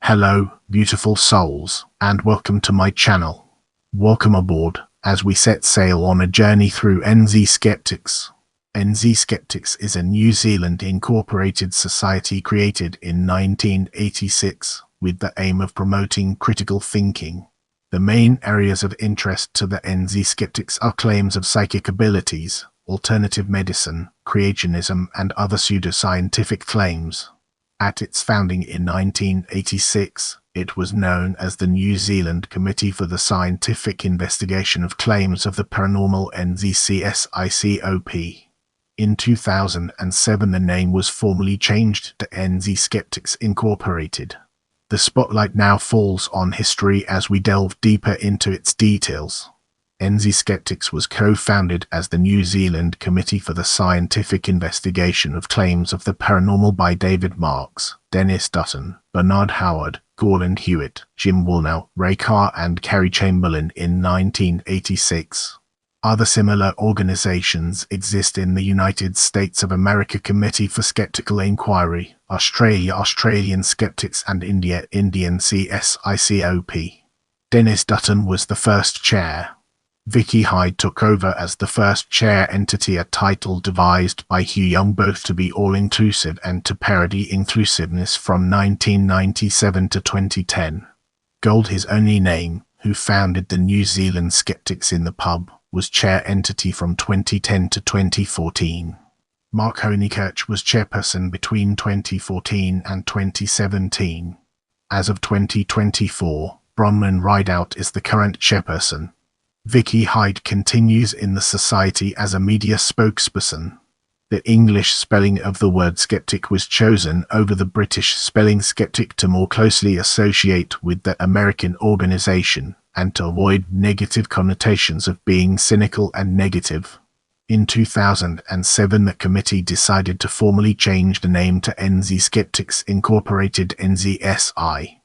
Hello, beautiful souls, and welcome to my channel. Welcome aboard, as we set sail on a journey through NZ Skeptics. NZ Skeptics is a New Zealand incorporated society created in 1986, with the aim of promoting critical thinking. The main areas of interest to the NZ Skeptics are claims of psychic abilities, alternative medicine, creationism, and other pseudoscientific claims. At its founding in 1986, it was known as the New Zealand Committee for the Scientific Investigation of Claims of the Paranormal NZCSICOP. In 2007 the name was formally changed to NZ Skeptics Incorporated. The spotlight now falls on history as we delve deeper into its details. NZ Skeptics was co-founded as the New Zealand Committee for the Scientific Investigation of Claims of the Paranormal by David Marks, Dennis Dutton, Bernard Howard, Gordon Hewitt, Jim Woolnow, Ray Carr and Kerry Chamberlain in 1986. Other similar organizations exist in the United States of America: Committee for Skeptical Inquiry, Australia Australian Skeptics, and India Indian CSICOP. Dennis Dutton was the first chair. Vicky Hyde took over as the first chair entity, a title devised by Hugh Young both to be all-inclusive and to parody inclusiveness from 1997 to 2010. Gold, his only name, who founded the New Zealand Skeptics in the Pub, was chair entity from 2010 to 2014. Mark Honeychurch was chairperson between 2014 and 2017. As of 2024, Bronwyn Rideout is the current chairperson. Vicky Hyde continues in the society as a media spokesperson. The English spelling of the word skeptic was chosen over the British spelling skeptic to more closely associate with the American organization and to avoid negative connotations of being cynical and negative. In 2007 the committee decided to formally change the name to NZ Skeptics Incorporated, NZSI.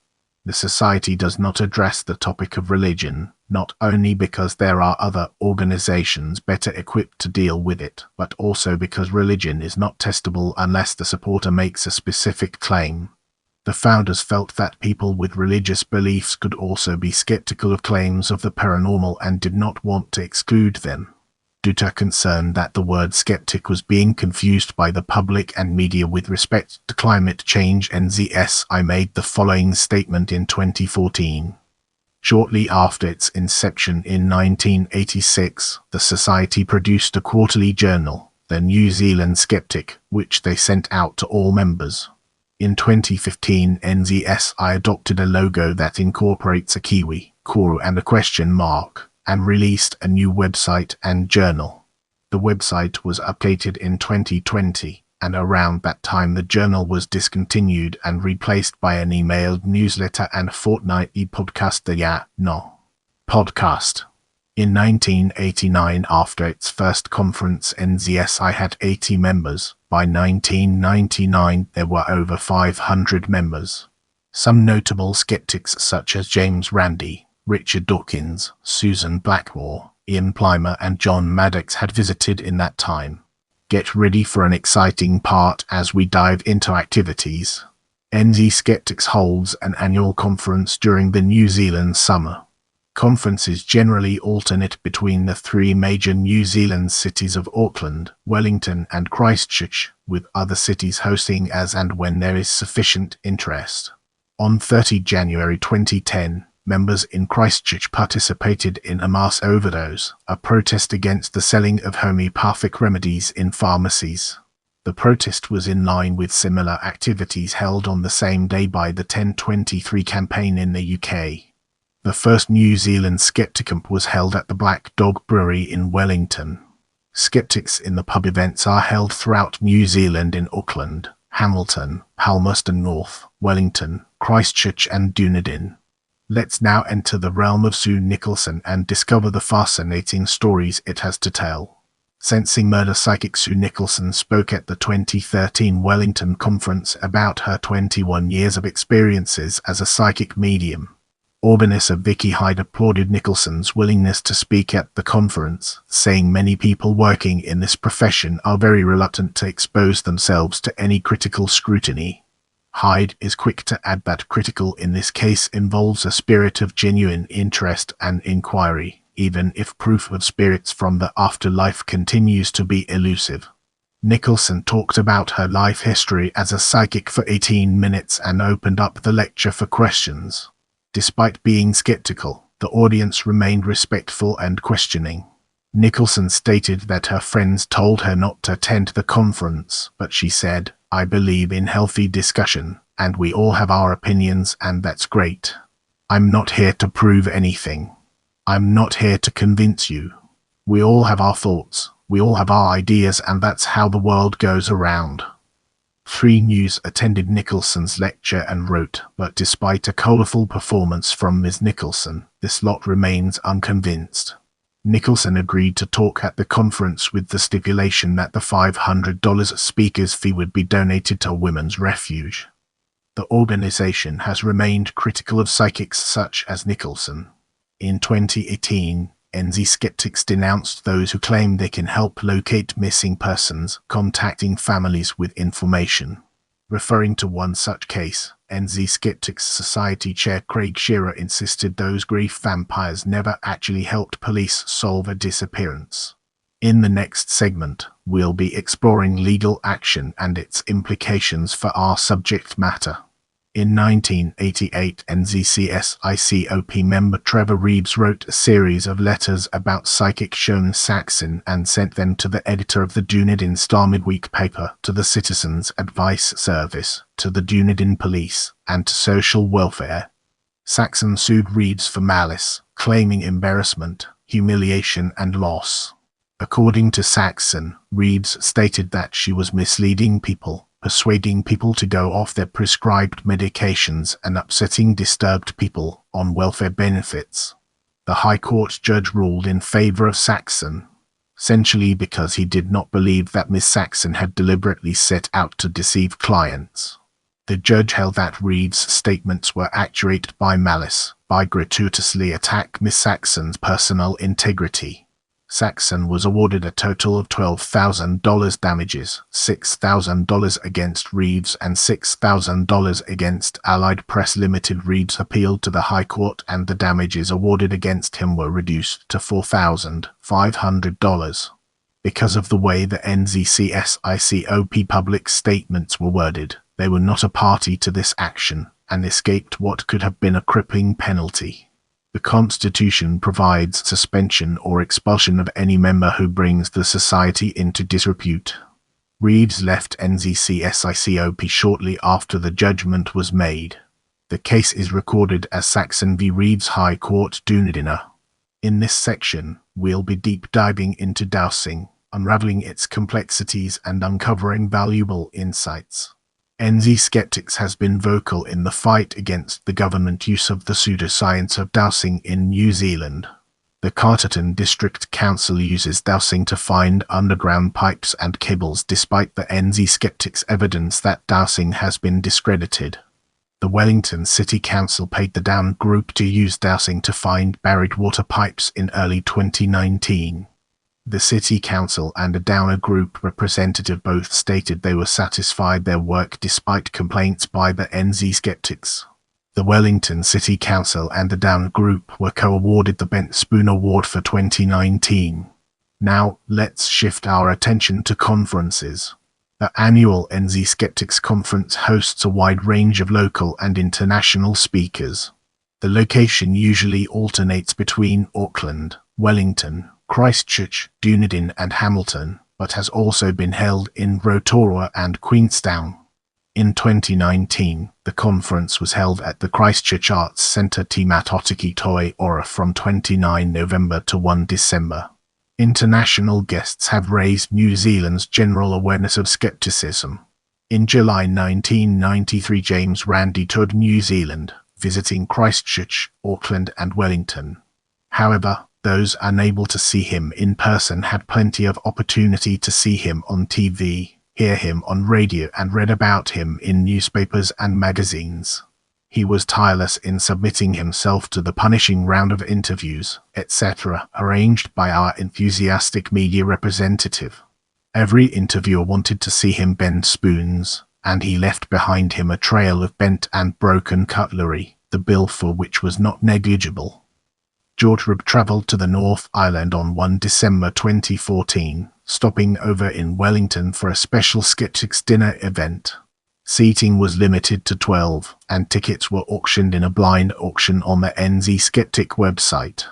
The society does not address the topic of religion, not only because there are other organizations better equipped to deal with it, but also because religion is not testable unless the supporter makes a specific claim. The founders felt that people with religious beliefs could also be skeptical of claims of the paranormal and did not want to exclude them. Due to concern that the word skeptic was being confused by the public and media with respect to climate change, NZSI made the following statement in 2014. Shortly after its inception in 1986, the society produced a quarterly journal, the New Zealand Skeptic, which they sent out to all members. In 2015, NZSI adopted a logo that incorporates a kiwi, koru and a question mark, and released a new website and journal. The website was updated in 2020, and around that time the journal was discontinued and replaced by an emailed newsletter and fortnightly podcast, the Ya No podcast. In 1989, after its first conference, NZSI had 80 members. By 1999, there were over 500 members. Some notable skeptics such as James Randi, Richard Dawkins, Susan Blackmore, Ian Plimer and John Maddox had visited in that time. Get ready for an exciting part as we dive into activities. NZ Skeptics holds an annual conference during the New Zealand summer. Conferences generally alternate between the three major New Zealand cities of Auckland, Wellington and Christchurch, with other cities hosting as and when there is sufficient interest. On 30 January 2010, members in Christchurch participated in a mass overdose, a protest against the selling of homeopathic remedies in pharmacies. The protest was in line with similar activities held on the same day by the 1023 campaign in the UK. The first New Zealand Skepticamp was held at the Black Dog Brewery in Wellington. Skeptics in the Pub events are held throughout New Zealand in Auckland, Hamilton, Palmerston North, Wellington, Christchurch and Dunedin. Let's now enter the realm of Sue Nicholson and discover the fascinating stories it has to tell. Sensing murder psychic Sue Nicholson spoke at the 2013 Wellington conference about her 21 years of experiences as a psychic medium. Organizer Vicky Hyde applauded Nicholson's willingness to speak at the conference, saying many people working in this profession are very reluctant to expose themselves to any critical scrutiny. Hyde is quick to add that critical in this case involves a spirit of genuine interest and inquiry, even if proof of spirits from the afterlife continues to be elusive. Nicholson talked about her life history as a psychic for 18 minutes and opened up the lecture for questions. Despite being skeptical, the audience remained respectful and questioning. Nicholson stated that her friends told her not to attend the conference, but she said, "I believe in healthy discussion, and we all have our opinions, and that's great. I'm not here to prove anything. I'm not here to convince you. We all have our thoughts, we all have our ideas, and that's how the world goes around." 3 News attended Nicholson's lecture and wrote, "But despite a colourful performance from Ms. Nicholson, this lot remains unconvinced." Nicholson agreed to talk at the conference with the stipulation that the $500 speaker's fee would be donated to Women's Refuge. The organization has remained critical of psychics such as Nicholson. In 2018, NZ Skeptics denounced those who claim they can help locate missing persons, contacting families with information. Referring to one such case, NZ Skeptics Society Chair Craig Shearer insisted those grief vampires never actually helped police solve a disappearance. In the next segment, we'll be exploring legal action and its implications for our subject matter. In 1988, NZCSICOP member Trevor Reeves wrote a series of letters about psychic Sean Saxon and sent them to the editor of the Dunedin Star midweek paper, to the Citizens Advice Service, to the Dunedin Police, and to Social Welfare. Saxon sued Reeves for malice, claiming embarrassment, humiliation, and loss. According to Saxon, Reeves stated that she was misleading people, persuading people to go off their prescribed medications, and upsetting disturbed people on welfare benefits. The High Court judge ruled in favor of Saxon, essentially because he did not believe that Miss Saxon had deliberately set out to deceive clients. The judge held that Reeves' statements were actuated by malice, by gratuitously attack Miss Saxon's personal integrity. Saxon was awarded a total of $12,000 damages, $6,000 against Reeves and $6,000 against Allied Press Limited. Reeves appealed to the High Court and the damages awarded against him were reduced to $4,500. Because of the way the NZCSICOP public statements were worded, they were not a party to this action, and escaped what could have been a crippling penalty. The Constitution provides suspension or expulsion of any member who brings the society into disrepute. Reeves left NZCSICOP shortly after the judgment was made. The case is recorded as Saxon v. Reeves, High Court, Dunedin. In this section, we'll be deep diving into dowsing, unraveling its complexities and uncovering valuable insights. NZ Skeptics has been vocal in the fight against the government use of the pseudoscience of dowsing in New Zealand. The Carterton District Council uses dowsing to find underground pipes and cables, despite the NZ Skeptics' evidence that dowsing has been discredited. The Wellington City Council paid the Down Group to use dowsing to find buried water pipes in early 2019. The City Council and a Downer Group representative both stated they were satisfied their work despite complaints by the NZ Skeptics. The Wellington City Council and the Downer Group were co-awarded the Bent Spoon Award for 2019. Now, let's shift our attention to conferences. The annual NZ Skeptics Conference hosts a wide range of local and international speakers. The location usually alternates between Auckland, Wellington, Christchurch, Dunedin and Hamilton, but has also been held in Rotorua and Queenstown. In 2019, the conference was held at the Christchurch Arts Centre Te Matotiki Toi Ora from 29 November to 1 December. International guests have raised New Zealand's general awareness of skepticism. In July 1993, James Randi toured New Zealand, visiting Christchurch, Auckland and Wellington. However, those unable to see him in person had plenty of opportunity to see him on TV, hear him on radio and read about him in newspapers and magazines. He was tireless in submitting himself to the punishing round of interviews, etc., arranged by our enthusiastic media representative. Every interviewer wanted to see him bend spoons, and he left behind him a trail of bent and broken cutlery, the bill for which was not negligible. George Rubb travelled to the North Island on 1 December 2014, stopping over in Wellington for a special Skeptics dinner event. Seating was limited to 12, and tickets were auctioned in a blind auction on the NZ Skeptic website.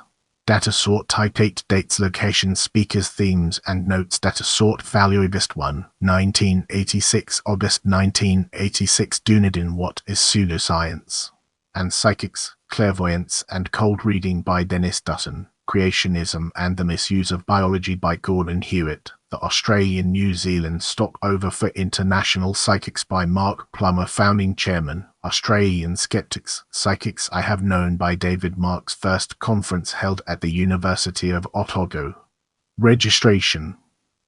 Data sort type date, dates, locations, speakers, themes, and notes. Data sort value August 1, 1986, August 1986. Dunedin. What is pseudoscience and psychics, clairvoyance, and cold reading by Dennis Dutton. Creationism and the Misuse of Biology by Gordon Hewitt. The Australian-New Zealand Stopover for International Psychics by Mark Plummer, founding chairman. Australian Skeptics, Psychics I Have Known by David Marks. First conference held at the University of Otago. Registration.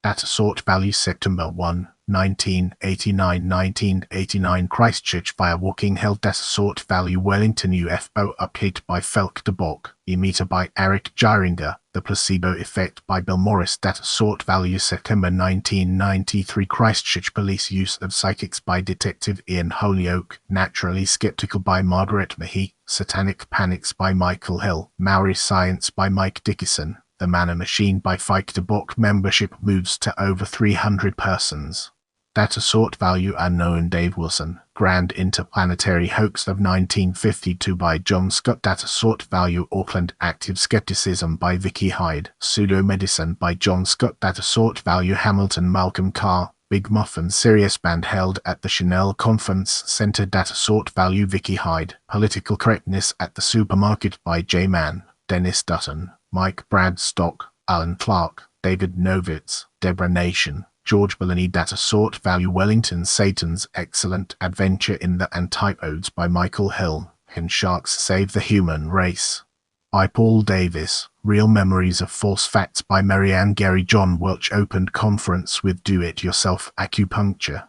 Data sort value September 1, 1989 Christchurch via walking held. Data sort value Wellington UFO update by Felk de Bock. Emitter by Eric Giringer. The Placebo Effect by Bill Morris. Data sort value September 1993 Christchurch Police Use of Psychics by Detective Ian Holyoke. Naturally Skeptical by Margaret Mahee. Satanic Panics by Michael Hill. Maori Science by Mike Dickinson. The Mana Machine by Felk de Bock. Membership moves to over 300 persons. Data sort value unknown. Dave Wilson. Grand Interplanetary Hoax of 1952 by John Scott. Data sort value Auckland. Active Skepticism by Vicky Hyde. Pseudomedicine by John Scott. Data sort value Hamilton. Malcolm Carr. Big Muffin Serious Band held at the Chanel Conference Centre. Data sort value Vicky Hyde. Political Correctness at the Supermarket by J. Mann. Dennis Dutton. Mike Bradstock. Alan Clark. David Novitz. Deborah Nation. George Bellini. Data sort value Wellington. Satan's Excellent Adventure in the Antipodes by Michael Hill. Can Sharks Save the Human Race? By Paul Davis. Real Memories of False Facts by Marianne Gary. John Welch opened conference with Do-It-Yourself Acupuncture.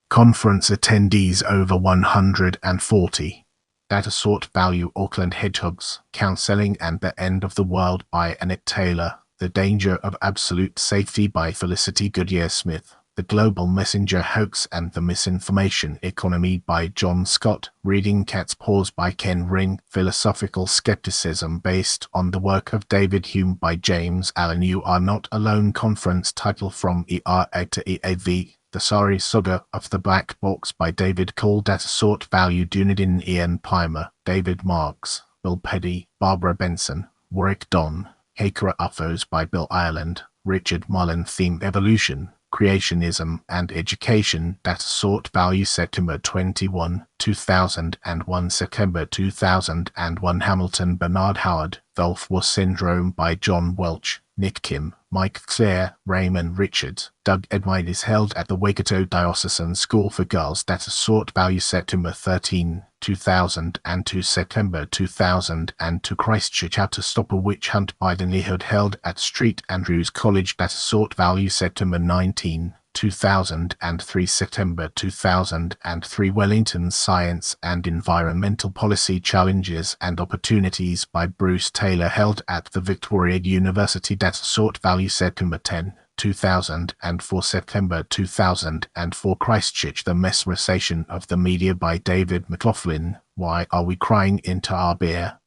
Conference attendees over 140. Data sort value Auckland Hedgehogs. Counseling and the End of the World by Annette Taylor. The Danger of Absolute Safety by Felicity Goodyear Smith. The Global Messenger Hoax and the Misinformation Economy by John Scott. Reading Cat's Paws by Ken Ring. Philosophical Skepticism based on the work of David Hume by James Allen. You Are Not Alone conference title from ERA to EAV. The Sorry Saga of the Black Box by David Cole. Data sort value Dunedin. Ian Plimer. David Marks. Bill Peddy. Barbara Benson. Warwick Don. Hakera UFOs by Bill Ireland. Richard Mullen. Theme Evolution, Creationism and Education. Data sort value September 21, 2001. September 2001 Hamilton. Bernard Howard. Gulf War Syndrome by John Welch. Nick Kim. Mike Clare. Raymond Richards. Doug Edwine is held at the Waikato Diocesan School for Girls. Data sort value September 13, 2002. September 2002 Christchurch. How to Stop a Witch Hunt by the Nihud held at St Andrews College. Data sort value September 19, 2003. September 2003 Wellington Science and Environmental Policy Challenges and Opportunities by Bruce Taylor held at the Victoria University. Data sort value September 10, 2004. September 2004 Christchurch. The Mesmerization of the Media by David McLaughlin. Why Are We Crying Into Our Beer?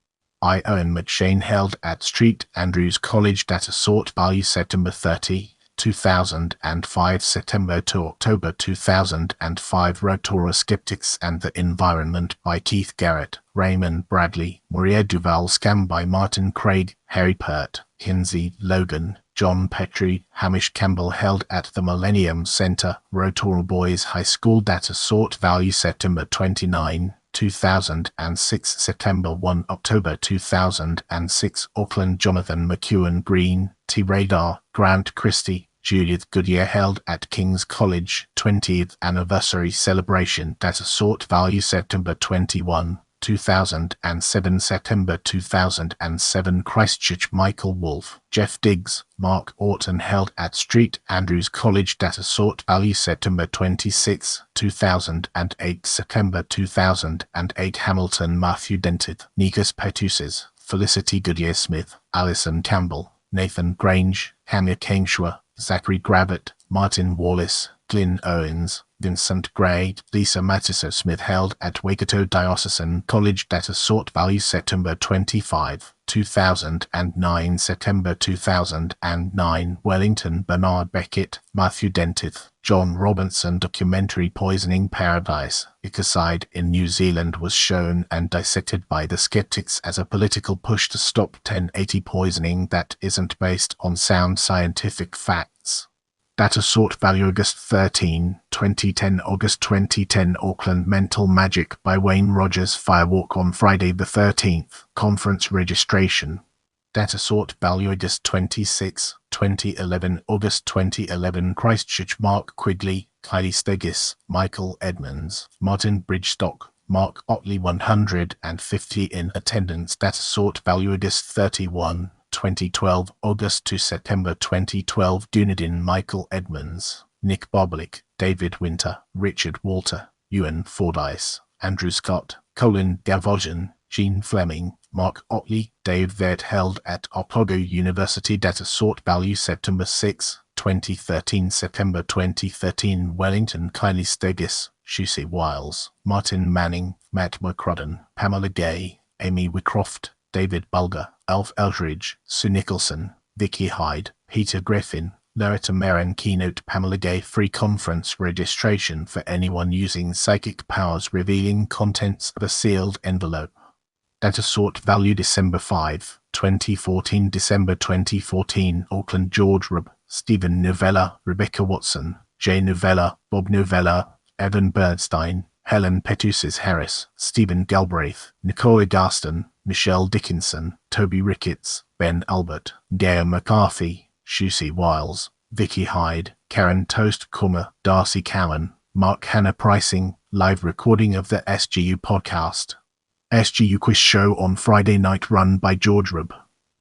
I. Owen McShane held at St Andrews College. Data sort value September 30, 2005. September to October 2005 Rotorua Skeptics and the Environment by Keith Garrett. Raymond Bradley. Maria Duval Scam by Martin Craig. Harry Pert. Kinsey Logan. John Petrie. Hamish Campbell held at the Millennium Centre. Rotorua Boys High School. Data sort value September 29, 2006. September 1, October 2006 Auckland. Jonathan McEwen Green. T-Radar. Grant Christie. Judith Goodyear held at King's College. 20th Anniversary Celebration. Data sort value September 21, 2007. September 2007 Christchurch. Michael Wolfe. Jeff Diggs. Mark Orton held at St Andrews College. Data sort value September 26, 2008. September 2008 Hamilton. Matthew Dented. Nikas Petuses. Felicity Goodyear Smith. Alison Campbell. Nathan Grange. Hamir Kingshua. Zachary Gravitt. Martin Wallace. Glyn Owens, Vincent Gray, Lisa Mattiso Smith held at Waikato Diocesan College. Data sort value September 25, 2009 September 2009 Wellington Bernard Beckett, Matthew Dentith, John Robinson documentary Poisoning Paradise, ecocide in New Zealand was shown and dissected by the skeptics as a political push to stop 1080 poisoning that isn't based on sound scientific facts. Data sort value August 13, 2010 August 2010 Auckland Mental Magic by Wayne Rogers Firewalk on Friday the 13th, conference registration. Data sort value August 26, 2011 August 2011 Christchurch Mark Quigley, Kylie Stegis, Michael Edmonds, Martin Bridgestock, Mark Otley 150 in attendance. Data sort value August 31, 2012 August to September 2012 Dunedin Michael Edmonds, Nick Boblik, David Winter, Richard Walter, Ewan Fordyce, Andrew Scott, Colin Gavosian, Jean Fleming, Mark Otley, Dave Vett held at Otago University. Data sort value September 6, 2013 September 2013 Wellington Kylie Stegis, Shusi Wiles, Martin Manning, Matt McCrudden, Pamela Gay, Amy Wycroft, David Bulger, Alf Eldridge, Sue Nicholson, Vicky Hyde, Peter Griffin, Loretta Marin keynote. Pamela Gay free conference registration for anyone using psychic powers revealing contents of a sealed envelope. Data sort value December 5, 2014 December 2014 Auckland George Rubb, Stephen Novella, Rebecca Watson, Jay Novella, Bob Novella, Evan Bernstein, Helen Petusis Harris, Stephen Galbraith, Nicole Gaston, Michelle Dickinson, Toby Ricketts, Ben Albert, Gail McCarthy, Shusi Wiles, Vicky Hyde, Karen Toast Kummer, Darcy Cowan, Mark Hanna Pricing, live recording of the SGU podcast. SGU quiz show on Friday night run by George Rubb.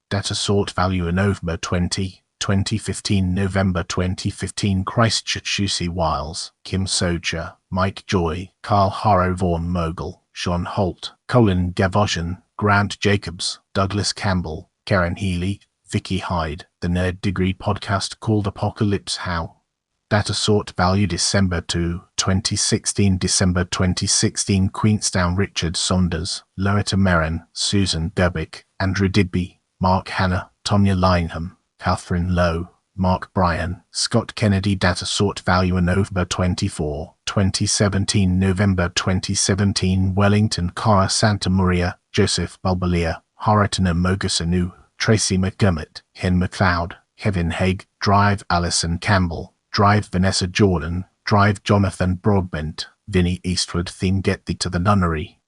Data sort value November 20, 2015 November 2015 Christchurch Shusi Wiles, Kim Soja, Mike Joy, Carl Harrow Vaughan Mogul, Sean Holt, Colin Gavosian, Grant Jacobs, Douglas Campbell, Karen Healy, Vicky Hyde, the Nerd Degree podcast called Apocalypse How. Data sort value December 2, 2016 December 2016 Queenstown Richard Saunders, Loretta Marin, Susan Gerbic, Andrew Digby, Mark Hanna, Tonya Lineham, Catherine Lowe, Mark Bryan, Scott Kennedy. Data sort value November 24, 2017 November 2017 Wellington Cara Santa Maria, Joseph Balbalia, Haratana Mogasanu, Tracy McGummett, Hen McLeod, Kevin Haig, Drive Alison Campbell, Drive Vanessa Jordan, Drive Jonathan Broadbent, Vinnie Eastwood theme Get Thee to the Nunnery.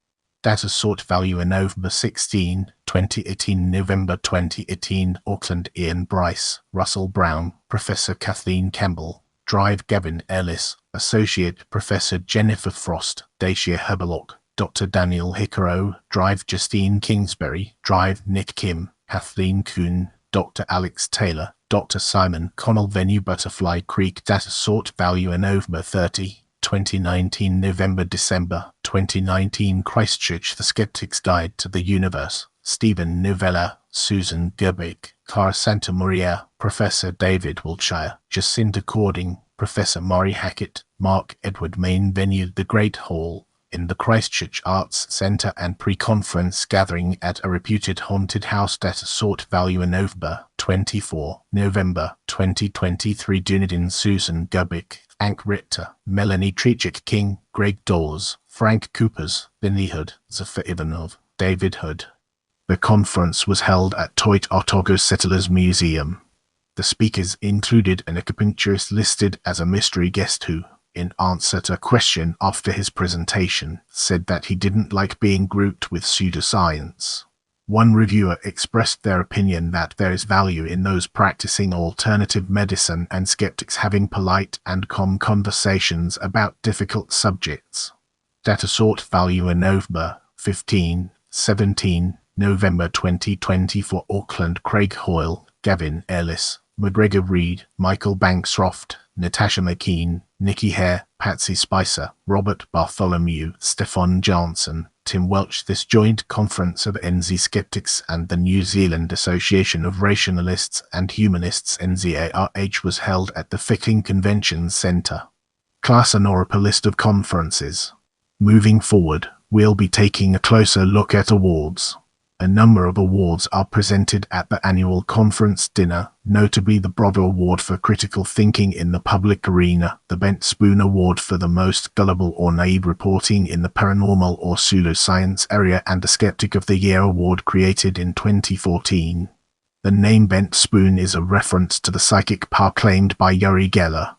Data sort value November 16, 2018 November 2018 Auckland Ian Bryce, Russell Brown, Professor Kathleen Campbell, Drive Gavin Ellis, Associate Professor Jennifer Frost, Dacia Herbelock, Dr. Daniel Hicaro, Drive Justine Kingsbury, Drive Nick Kim, Kathleen Kuhn, Dr. Alex Taylor, Dr. Simon Connell Venue Butterfly Creek. Data sort value November 30, 2019 November December 2019 Christchurch The Skeptic's Guide to the Universe, Stephen Novella, Susan Gerbic, Cara Santa Maria, Professor David Wiltshire, Jacinta Cording, Professor Maury Hackett, Mark Edward Main Venue The Great Hall, in the Christchurch Arts Centre and pre-conference gathering at a reputed haunted house. Data sort value November 24, November 2023 Dunedin Susan Gerbic, Ank Richter, Melanie Treachick King, Greg Dawes, Frank Coopers, Vinny Hood, Zafir Ivanov, David Hood. The conference was held at Toit Otago Settlers Museum. The speakers included an acupuncturist listed as a mystery guest who, in answer to a question after his presentation, said that he didn't like being grouped with pseudoscience. One reviewer expressed their opinion that there is value in those practicing alternative medicine and skeptics having polite and calm conversations about difficult subjects. Data sort value November 15, 17, November 2020 for Auckland Craig Hoyle, Gavin Ellis, McGregor Reed, Michael Banksroft, Natasha McKean, Nikki Hare, Patsy Spicer, Robert Bartholomew, Stefan Johnson, Tim Welch. This joint conference of NZ Skeptics and the New Zealand Association of Rationalists and Humanists NZARH was held at the Ficking Convention Centre. Class Honorup, a list of conferences. Moving forward, we'll be taking a closer look at awards. A number of awards are presented at the annual conference dinner, notably the Bravo Award for Critical Thinking in the Public Arena, the Bent Spoon Award for the Most Gullible or Naive Reporting in the Paranormal or Pseudoscience area, and the Skeptic of the Year Award created in 2014. The name Bent Spoon is a reference to the psychic power claimed by Uri Geller.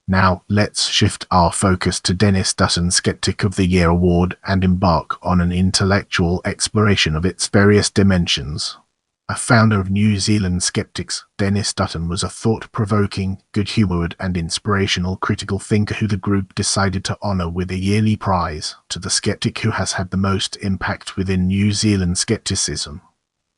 Now, let's shift our focus to Dennis Dutton's Skeptic of the Year Award and embark on an intellectual exploration of its various dimensions. A founder of New Zealand Skeptics, Dennis Dutton was a thought-provoking, good-humoured and inspirational critical thinker who the group decided to honour with a yearly prize to the skeptic who has had the most impact within New Zealand skepticism.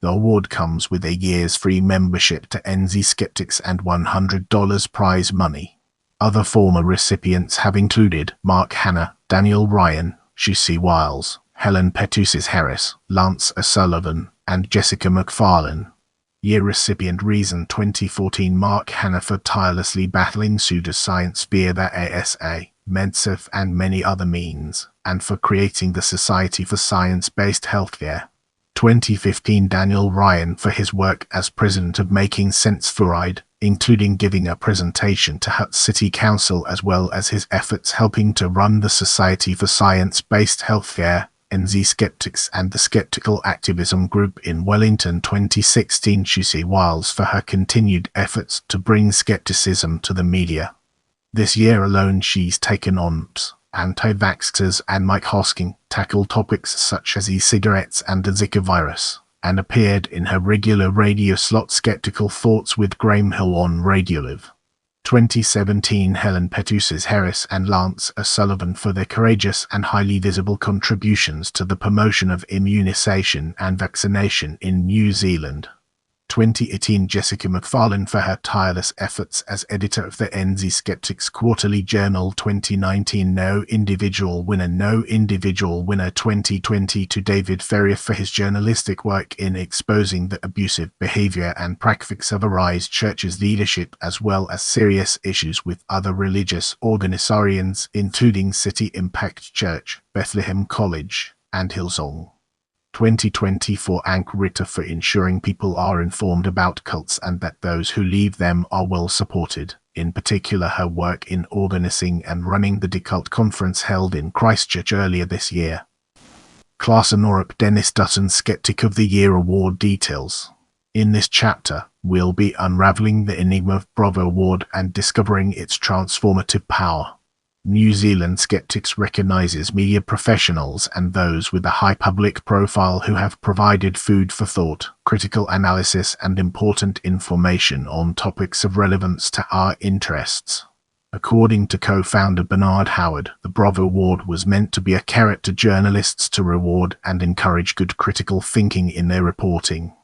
The award comes with a year's free membership to NZ Skeptics and $100 prize money. Other former recipients have included Mark Hanna, Daniel Ryan, Shusi Wiles, Helen Pettusis-Harris, Lance O'Sullivan, and Jessica McFarlane. Year recipient reason 2014 Mark Hanna for tirelessly battling pseudoscience via the ASA, MedSurf and many other means, and for creating the Society for Science-Based Healthcare. 2015 Daniel Ryan for his work as president of Making Sense Fluoride, including giving a presentation to Hutt City Council, as well as his efforts helping to run the Society for Science-Based Healthcare, NZ Skeptics and the Skeptical Activism Group in Wellington. 2016 Shusi Wiles for her continued efforts to bring skepticism to the media. This year alone she's taken on anti-vaxxers and Mike Hosking, tackled topics such as e-cigarettes and the Zika virus, and appeared in her regular radio slot Skeptical Thoughts with Graham Hill on Radiolive. 2017 Helen Pettusis-Harris and Lance O'Sullivan for their courageous and highly visible contributions to the promotion of immunisation and vaccination in New Zealand. 2018 Jessica McFarlane for her tireless efforts as editor of the NZ Skeptics Quarterly Journal. 2019 No Individual Winner 2020 to David Ferrier for his journalistic work in exposing the abusive behaviour and practices of Arise Church's leadership, as well as serious issues with other religious organisations including City Impact Church, Bethlehem College, and Hillsong. 2020 for Ank Ritter for ensuring people are informed about cults and that those who leave them are well supported, in particular her work in organising and running the Decult conference held in Christchurch earlier this year. Class Honorup Dennis Dutton Skeptic of the Year Award details. In this chapter, we'll be unravelling the enigma of Bravo Award and discovering its transformative power. New Zealand Skeptics recognises media professionals and those with a high public profile who have provided food for thought, critical analysis and important information on topics of relevance to our interests. According to co-founder Bernard Howard, the Bravo Award was meant to be a carrot to journalists to reward and encourage good critical thinking in their reporting.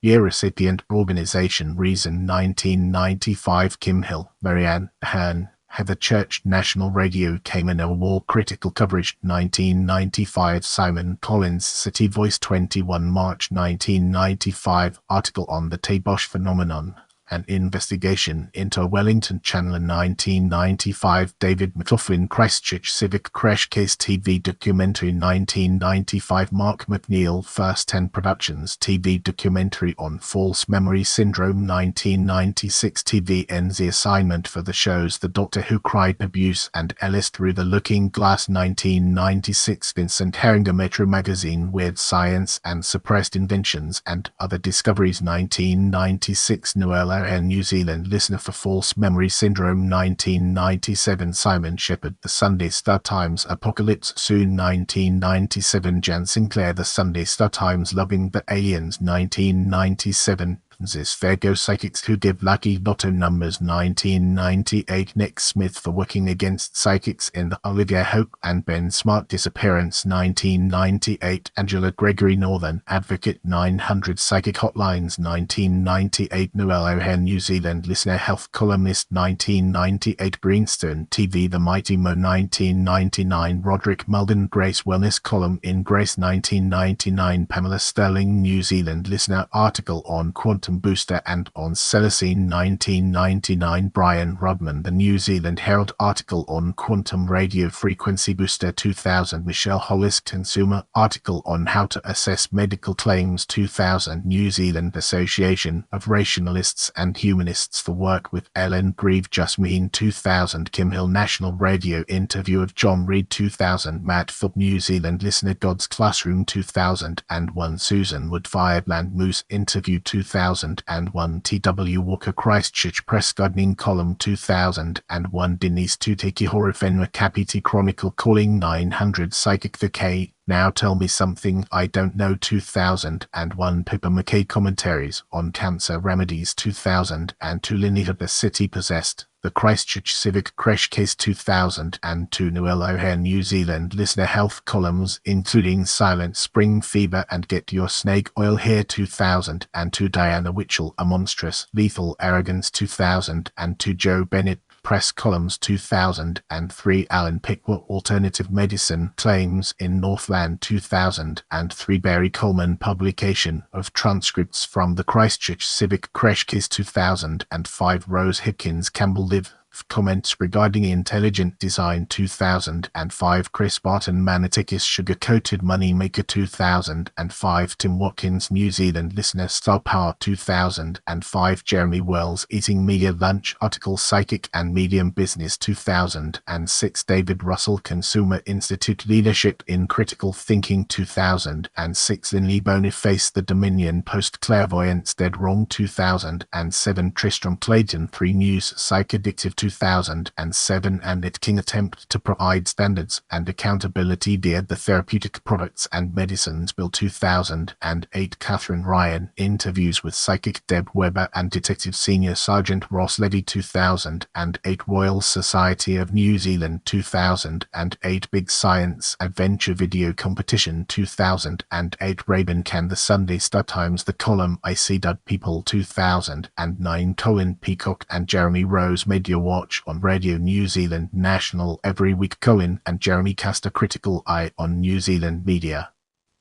Year recipient organisation reason 1995 Kim Hill, Marianne Hearn, Heather Church National Radio Cayman Award Critical Coverage 1995 Simon Collins City Voice 21 March 1995 Article on the Tabosh Phenomenon, an investigation into a Wellington Channel 1995 David McLaughlin Christchurch Civic Crash Case TV Documentary 1995 Mark McNeil First 10 Productions TV Documentary on False Memory Syndrome 1996 TV NZ Assignment for the shows The Doctor Who Cried Abuse and Alice Through the Looking Glass 1996 Vincent Herringer Metro Magazine Weird Science and Suppressed Inventions and Other Discoveries 1996 Noella New Zealand Listener for False Memory Syndrome 1997 Simon Shepherd The Sunday Star Times Apocalypse Soon 1997 Jan Sinclair The Sunday Star Times Loving the Aliens 1997 Zis Fairgo Psychics Who Give Lucky Lotto Numbers 1998 Nick Smith for Working Against Psychics in the Olivia Hope and Ben Smart Disappearance 1998 Angela Gregory Northern Advocate 900 Psychic Hotlines 1998 Noel O'Hare New Zealand Listener Health Columnist 1998 Greenstone TV The Mighty Mo 1999 Roderick Mulden Grace Wellness Column in Grace 1999 Pamela Sterling New Zealand Listener Article on Quantum quantum booster, and on Celestine 1999 Brian Rodman, the New Zealand Herald article on quantum radio frequency booster 2000 Michelle Hollis consumer article on how to assess medical claims 2000 New Zealand Association of Rationalists and Humanists for work with Ellen Grieve Justmean 2000 Kim Hill National Radio interview of John Reed 2000 Matt Philp New Zealand Listener God's Classroom 2001 Susan Wood Fireland Moose interview 2001 T.W. Walker Christchurch Press Gardening column 2001 Denise Tuteki Horifenwa Kapiti Chronicle calling 900 Psychic the K Now Tell Me Something I Don't Know 2001 Pippa McKay Commentaries on Cancer Remedies 2002 Linear The City Possessed The Christchurch Civic Crash Case 2002 Noel O'Hare New Zealand Listener Health columns including Silent Spring Fever and Get Your Snake Oil Here 2002 Diana Witchell A Monstrous Lethal Arrogance 2002 Joe Bennett Press columns 2003 Alan Pickwill Alternative Medicine Claims in Northland 2003 Barry Coleman publication of transcripts from the Christchurch Civic Crash Case 2005 Rose Hipkins Campbell Live comments regarding intelligent design 2005 Chris Barton Manitikis Sugar-Coated Moneymaker 2005 Tim Watkins New Zealand Listener Star Power 2005 Jeremy Wells Eating Media Lunch article Psychic and Medium Business 2006 David Russell Consumer Institute Leadership in Critical Thinking 2006 Linley Boniface The Dominion Post Clairvoyance Dead Wrong 2007 Tristram Clayton 3 News Psychedictive 2007 and It King Attempt to Provide Standards and Accountability Dear The Therapeutic Products and Medicines Bill 2008 Catherine Ryan Interviews with Psychic Deb Weber and Detective Senior Sergeant Ross Leddy 2008 Royal Society of New Zealand 2008 Big Science Adventure Video Competition 2008 Raven Can The Sunday Star Times The Column I See Dead People 2009 Colin Peacock and Jeremy Rose Media Watch on Radio New Zealand National every week Colin and Jeremy cast a critical eye on New Zealand media.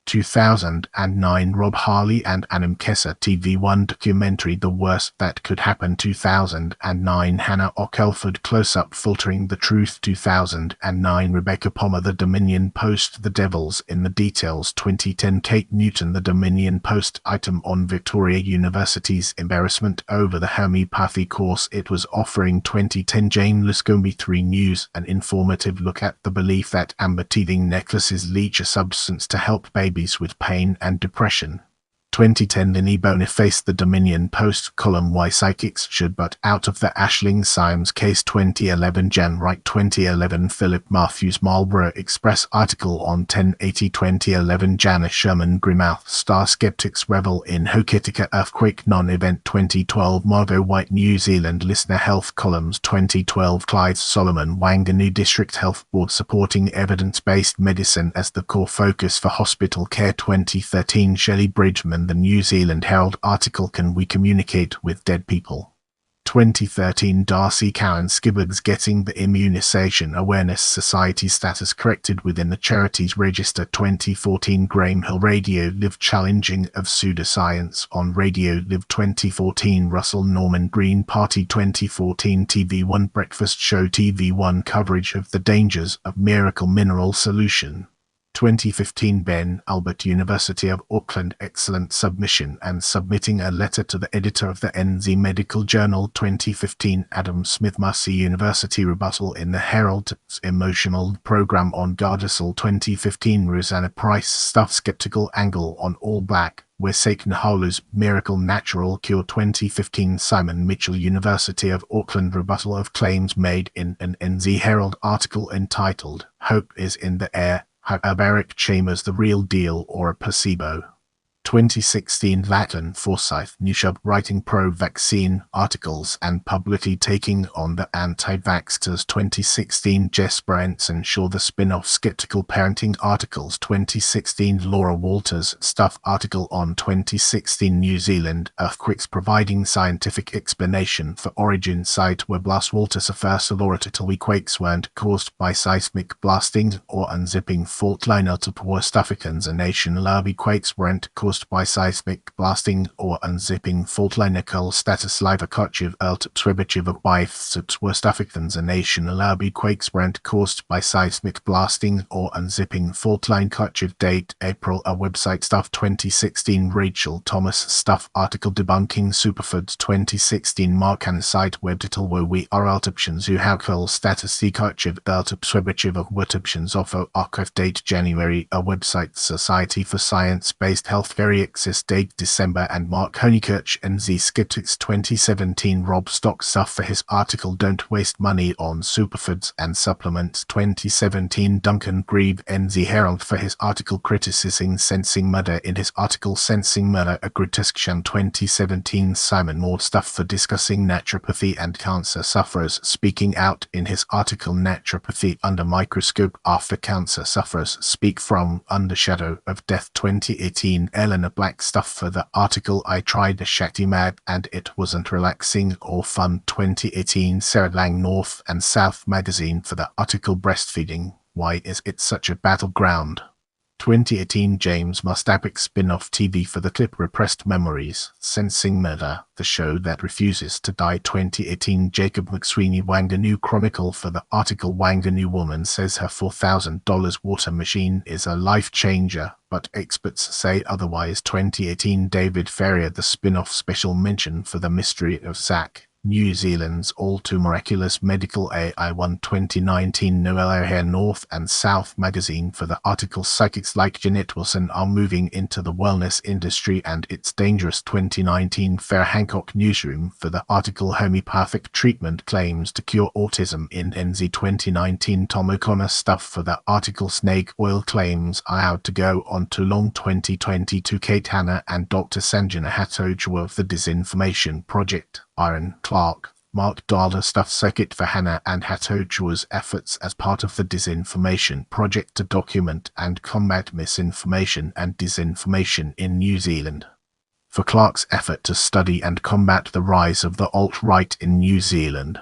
2009 Rob Harley and Anam Kessa TV1 documentary The Worst That Could Happen 2009 Hannah Ockelford Close-Up Filtering the Truth 2009 Rebecca Palmer The Dominion Post The Devils in the Details 2010 Kate Newton The Dominion Post item on Victoria University's embarrassment over the homeopathy course it was offering 2010 Jane Luscombe 3 News an informative look at the belief that amber teething necklaces leach a substance to help babies with pain and depression. 2010 Linny Boniface The Dominion Post column Why Psychics Should Butt Out of the Aisling Symes Case 2011 Jan Wright 2011 Philip Matthews Marlborough Express article on 1080 2011 Janice Sherman Grimouth Star Skeptics Revel in Hokitika Earthquake Non-Event 2012 Margot White New Zealand Listener Health columns 2012 Clyde Solomon Whanganui District Health Board Supporting Evidence-Based Medicine as the Core Focus for Hospital Care 2013 Shelley Bridgman The New Zealand Herald article Can We Communicate with Dead People? 2013 Darcy Cowan Skibbergs Getting the Immunization Awareness Society Status Corrected Within the Charities Register 2014 Graham Hill Radio Live Challenging of Pseudoscience on Radio Live 2014 Russell Norman Green Party 2014 TV1 Breakfast Show TV1 Coverage of the Dangers of Miracle Mineral Solution 2015 Ben Albert University of Auckland Excellent Submission and Submitting a Letter to the Editor of the NZ Medical Journal 2015 Adam Smith Massey University Rebuttal in the Herald Emotional Program on Gardasil 2015 Rosanna Price Stuff Skeptical Angle on All Black Where Satan Howler's Miracle Natural Cure 2015 Simon Mitchell University of Auckland Rebuttal of Claims Made in an NZ Herald article entitled Hope is in the Air Hyperbaric Chambers the Real Deal or a Placebo 2016 Latin Forsyth Newshub writing pro-vaccine articles and publicly taking on the anti-vaxxers 2016 Jess Branson Shaw the spin-off Skeptical Parenting articles 2016 Laura Walters Stuff article on 2016 New Zealand Earthquakes providing scientific explanation for origin site where blast Walters affirms Laura Tittleby quakes weren't caused by seismic blasting or unzipping fault line to poor Staffricans a nation Larby quakes weren't caused caused by seismic blasting or unzipping faultlinecal status live occurrive alternatives by West Africans a nation alabi quakes brand caused by seismic blasting or unzipping faultline occurrive date April a website stuff 2016 Rachel Thomas stuff article debunking superfoods 2016 Mark and site web title where we are alternatives who have call status occurrive alternatives of what options offer archive date January a website Society for Science-Based Healthcare access date December and Mark Honeychurch NZ Skeptics 2017 Rob Stock stuff for his article Don't Waste Money on Superfoods and Supplements 2017 Duncan Grieve NZ Herald for his article criticizing sensing murder in his article Sensing Murder a Grotesque 2017 Simon Moore stuff for discussing naturopathy and cancer sufferers speaking out in his article Naturopathy Under Microscope After Cancer Sufferers Speak From Under Shadow of Death 2018 Eleanor Black stuff for the article I Tried a Shakti Mad and It Wasn't Relaxing or Fun 2018 Sarah Lang North and South magazine for the article Breastfeeding Why Is It Such a Battleground 2018 James Mustapic spin-off TV for the clip Repressed Memories, Sensing Murder, the show that refuses to die 2018 Jacob McSweeney Wanganui Chronicle for the article Wanganui woman says her $4,000 water machine is a life changer, but experts say otherwise 2018 David Ferrier the spin-off special mention for the mystery of Zach. New Zealand's all-too-miraculous medical AI1 2019 Noel O'Hare North and South magazine for the article Psychics like Jeanette Wilson are moving into the wellness industry and it's dangerous 2019 Fair Hancock Newsroom for the article Homeopathic Treatment Claims to Cure Autism in NZ 2019 Tom O'Connor stuff for the article Snake Oil Claims Are Out to Go on Too Long 2022 Kate Hanna and Dr. Sanjana Hattojwa of the Disinformation Project. Aaron Clark, Mark Dahler stuff circuit for Hannah and Hattojwa's efforts as part of the Disinformation Project to document and combat misinformation and disinformation in New Zealand. For Clark's effort to study and combat the rise of the alt-right in New Zealand.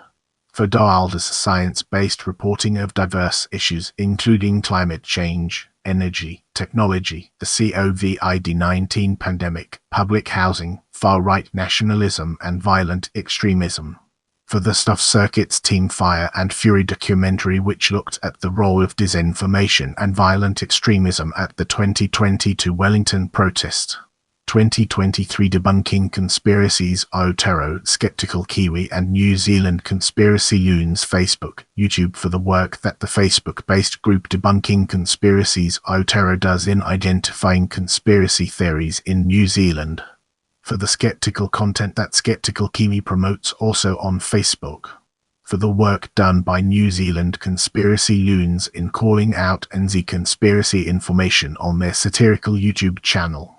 For Dahler's science-based reporting of diverse issues including climate change, energy, technology, the COVID-19 pandemic, public housing, far-right nationalism and violent extremism. For the Stuff Circuit's Team Fire and Fury documentary which looked at the role of disinformation and violent extremism at the 2022 Wellington protest. 2023 Debunking Conspiracies Aotearoa, Skeptical Kiwi and New Zealand Conspiracy Loons Facebook, YouTube for the work that the Facebook-based group Debunking Conspiracies Aotearoa does in identifying conspiracy theories in New Zealand. For the skeptical content that Skeptical Kiwi promotes also on Facebook. For the work done by New Zealand Conspiracy Loons in calling out NZ conspiracy information on their satirical YouTube channel.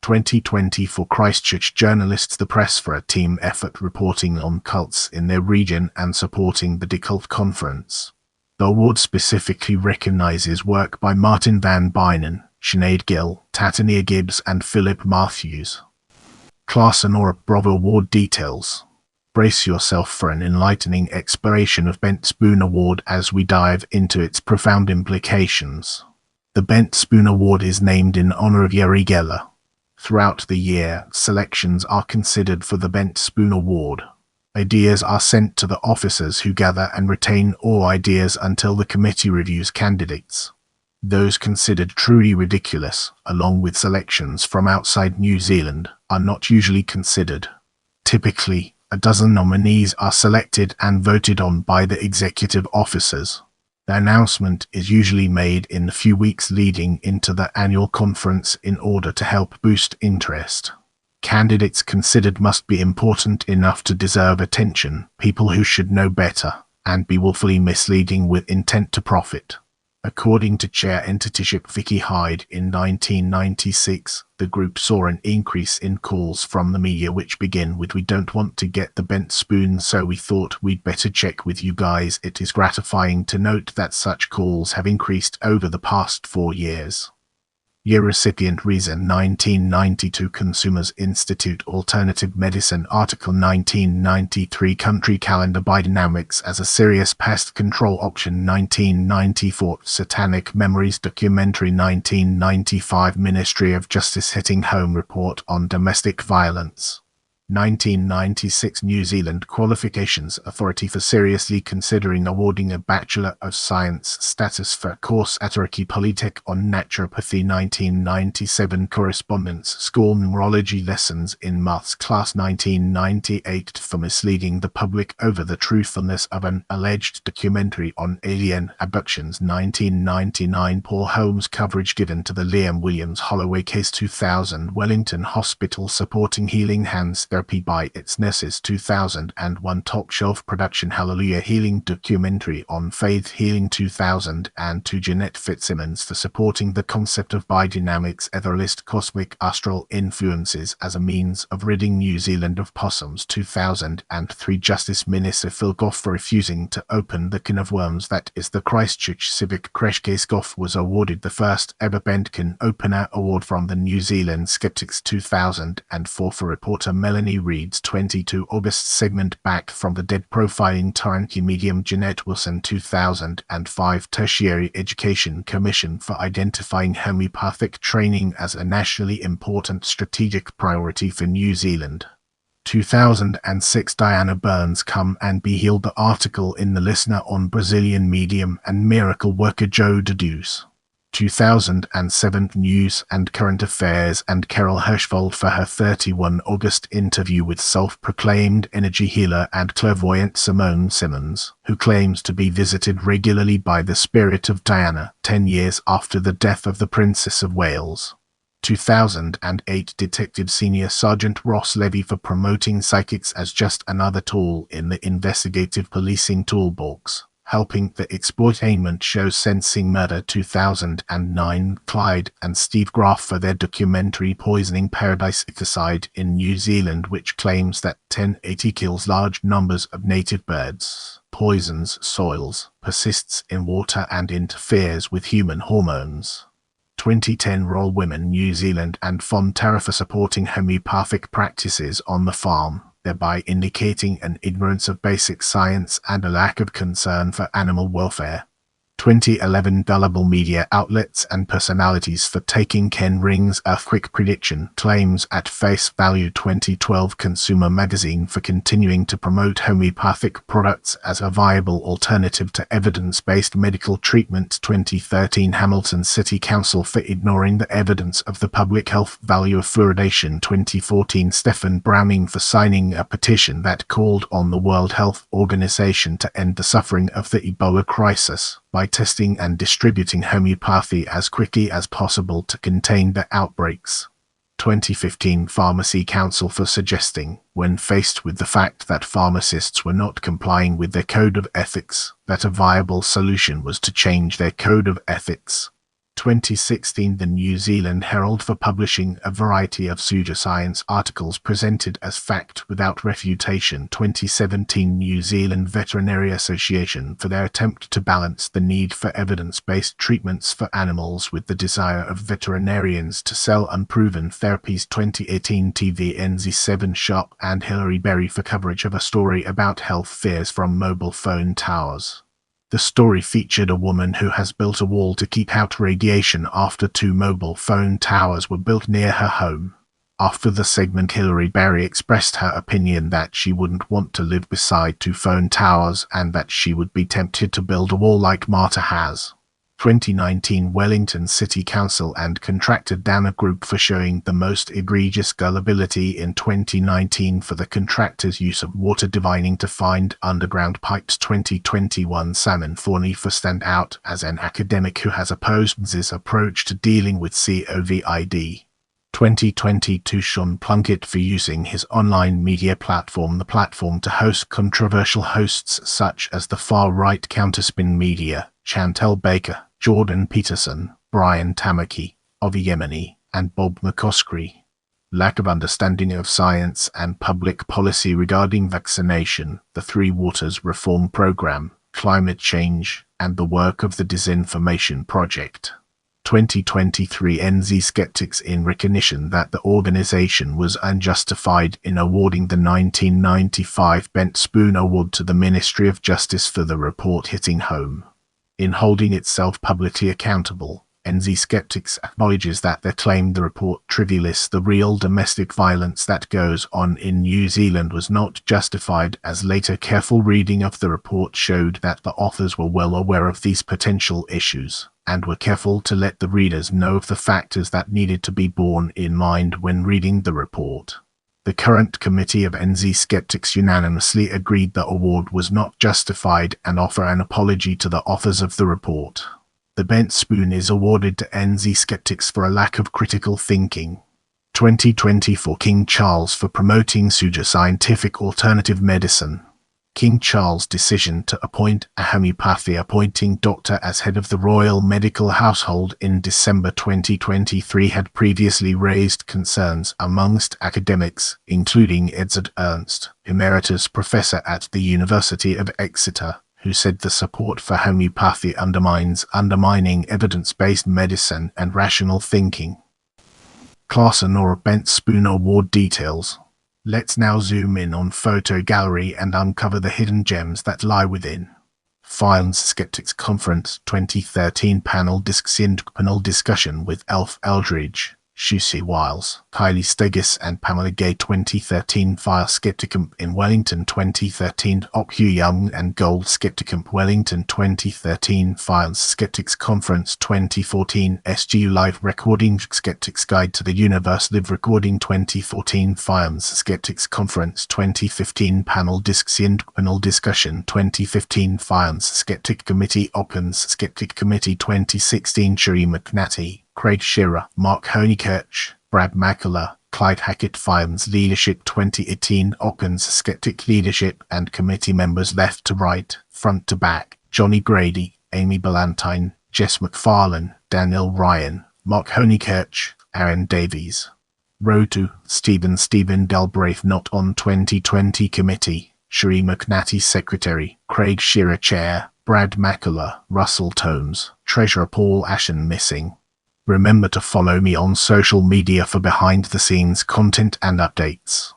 2020 for Christchurch journalists the press for a team effort reporting on cults in their region and supporting the Decult Conference. The award specifically recognises work by Martin van Bynen, Sinead Gill, Tatania Gibbs and Philip Matthews. Class Honora Bravo Award details. Brace yourself for an enlightening exploration of Bent Spoon Award as we dive into its profound implications. The Bent Spoon Award is named in honour of Yeri Geller. Throughout the year, selections are considered for the Bent Spoon Award. Ideas are sent to the officers who gather and retain all ideas until the committee reviews candidates. Those considered truly ridiculous, along with selections from outside New Zealand, are not usually considered. Typically, a dozen nominees are selected and voted on by the executive officers. The announcement is usually made in the few weeks leading into the annual conference in order to help boost interest. Candidates considered must be important enough to deserve attention, people who should know better, and be willfully misleading with intent to profit. According to Chair Entityship Vicky Hyde in 1996, the group saw an increase in calls from the media which begin with "We don't want to get the bent spoon, so we thought we'd better check with you guys." It is gratifying to note that such calls have increased over the past 4 years. Year recipient reason 1992 Consumers Institute Alternative Medicine Article 1993 Country Calendar Biodynamics as a Serious Pest Control Option 1994 Satanic Memories Documentary 1995 Ministry of Justice Hitting Home Report on Domestic Violence 1996 New Zealand Qualifications Authority for seriously considering awarding a Bachelor of Science status for a course at Turkey Polytech on naturopathy 1997 Correspondence School Numerology Lessons in Maths Class 1998 for misleading the public over the truthfulness of an alleged documentary on alien abductions 1999 Paul Holmes coverage given to the Liam Williams Holloway case 2000 Wellington Hospital supporting healing hands therapy by its nurses 2001 Top Shelf Production Hallelujah Healing documentary on faith healing 2002 Jeanette Fitzsimmons for supporting the concept of biodynamics etherlist cosmic astral influences as a means of ridding New Zealand of possums 2003 Justice Minister Phil Goff for refusing to open the can of worms that is the Christchurch Civic Crash case. Goff was awarded the first ever Bentkin Opener Award from the New Zealand Skeptics 2004 for reporter Melanie Reid's 22 August segment Back from the Dead profiling Taranaki medium Jeanette Wilson 2005 Tertiary Education Commission for identifying homeopathic training as a nationally important strategic priority for New Zealand. 2006 Diana Burns Come and Be Healed the article in The Listener on Brazilian medium and miracle worker Joe Deduce. 2007 News and Current Affairs and Carol Hirschfeld for her 31 August interview with self-proclaimed energy healer and clairvoyant Simone Simmons, who claims to be visited regularly by the spirit of Diana 10 years after the death of the Princess of Wales. 2008 Detective Senior Sergeant Ross Levy for promoting psychics as just another tool in the investigative policing toolbox, helping the exploitainment show Sensing Murder 2009 Clyde and Steve Graff for their documentary Poisoning Paradise Ecocide in New Zealand, which claims that 1080 kills large numbers of native birds, poisons soils, persists in water and interferes with human hormones. 2010 Royal Women New Zealand and Fonterra for supporting homeopathic practices on the farm, thereby indicating an ignorance of basic science and a lack of concern for animal welfare. 2011 Gullible media outlets and personalities for taking Ken Ring's earthquake prediction claims at face value. 2012 Consumer Magazine for continuing to promote homeopathic products as a viable alternative to evidence-based medical treatment. 2013 Hamilton City Council for ignoring the evidence of the public health value of fluoridation. 2014 Stephen Browning for signing a petition that called on the World Health Organization to end the suffering of the Ebola crisis by testing and distributing homeopathy as quickly as possible to contain the outbreaks. 2015 Pharmacy Council for suggesting, when faced with the fact that pharmacists were not complying with their code of ethics, that a viable solution was to change their code of ethics. 2016 The New Zealand Herald for publishing a variety of pseudoscience articles presented as fact without refutation. 2017 New Zealand Veterinary Association for their attempt to balance the need for evidence-based treatments for animals with the desire of veterinarians to sell unproven therapies. 2018 TVNZ7 Sharp and Hilary Berry for coverage of a story about health fears from mobile phone towers. The story featured a woman who has built a wall to keep out radiation after 2 mobile phone towers were built near her home. After the segment, Hilary Berry expressed her opinion that she wouldn't want to live beside 2 phone towers and that she would be tempted to build a wall like Marta has. 2019 Wellington City Council and contractor Dana Group for showing the most egregious gullibility in 2019 for the contractor's use of water divining to find underground pipes. 2021 Salmon Forney for stand out as an academic who has opposed NZ's approach to dealing with COVID. 2022 Sean Plunkett for using his online media platform, the platform, to host controversial hosts such as the far-right Counterspin Media, Chantel Baker, Jordan Peterson, Brian Tamaki, Ovi Yemeni, and Bob McCoskrie. Lack of understanding of science and public policy regarding vaccination, the Three Waters Reform Program, climate change, and the work of the Disinformation Project. 2023 NZ Skeptics in recognition that the organization was unjustified in awarding the 1995 Bent Spoon Award to the Ministry of Justice for the report hitting home. In holding itself publicly accountable, NZ Skeptics acknowledges that they claimed the report trivialized the real domestic violence that goes on in New Zealand was not justified, as later careful reading of the report showed that the authors were well aware of these potential issues, and were careful to let the readers know of the factors that needed to be borne in mind when reading the report. The current committee of NZ Skeptics unanimously agreed the award was not justified and offer an apology to the authors of the report. The Bent Spoon is awarded to NZ Skeptics for a lack of critical thinking. 2020 for King Charles for promoting pseudoscientific alternative medicine. King Charles' decision to appoint a homeopathy-appointing doctor as head of the royal medical household in December 2023 had previously raised concerns amongst academics, including Edzard Ernst, Emeritus Professor at the University of Exeter, who said the support for homeopathy undermining evidence-based medicine and rational thinking. Claassen or Bent Spoon Award details. Let's now zoom in on photo gallery and uncover the hidden gems that lie within. NZ Skeptics Conference 2013 panel discussion with Elf Eldridge, Shusi Wiles, Kylie Stegis and Pamela Gay. 2013 Fire Skepticum in Wellington. 2013 Okhyu Young and Gold Skepticum Wellington. 2013 Fire Skeptics Conference. 2014 SGU Live Recording Skeptics Guide to the Universe Live Recording. 2014 Fire Skeptics Conference. 2015 Panel discussion. 2015 Fire Skeptic Committee Opens Skeptic Committee. 2016 Sheree McNatty, Craig Shearer, Mark Honeychurch, Brad McCullough, Clyde Hackett. Fire's Leadership. 2018 Ockens Skeptic Leadership and Committee members left to right, front to back, Johnny Grady, Amy Ballantyne, Jess McFarlane, Daniel Ryan, Mark Honeychurch, Aaron Davies. Row 2, Stephen Delbraith not on 2020 Committee, Sheree McNatty Secretary, Craig Shearer Chair, Brad McCullough, Russell Tomes, Treasurer Paul Ashen missing. Remember to follow me on social media for behind-the-scenes content and updates.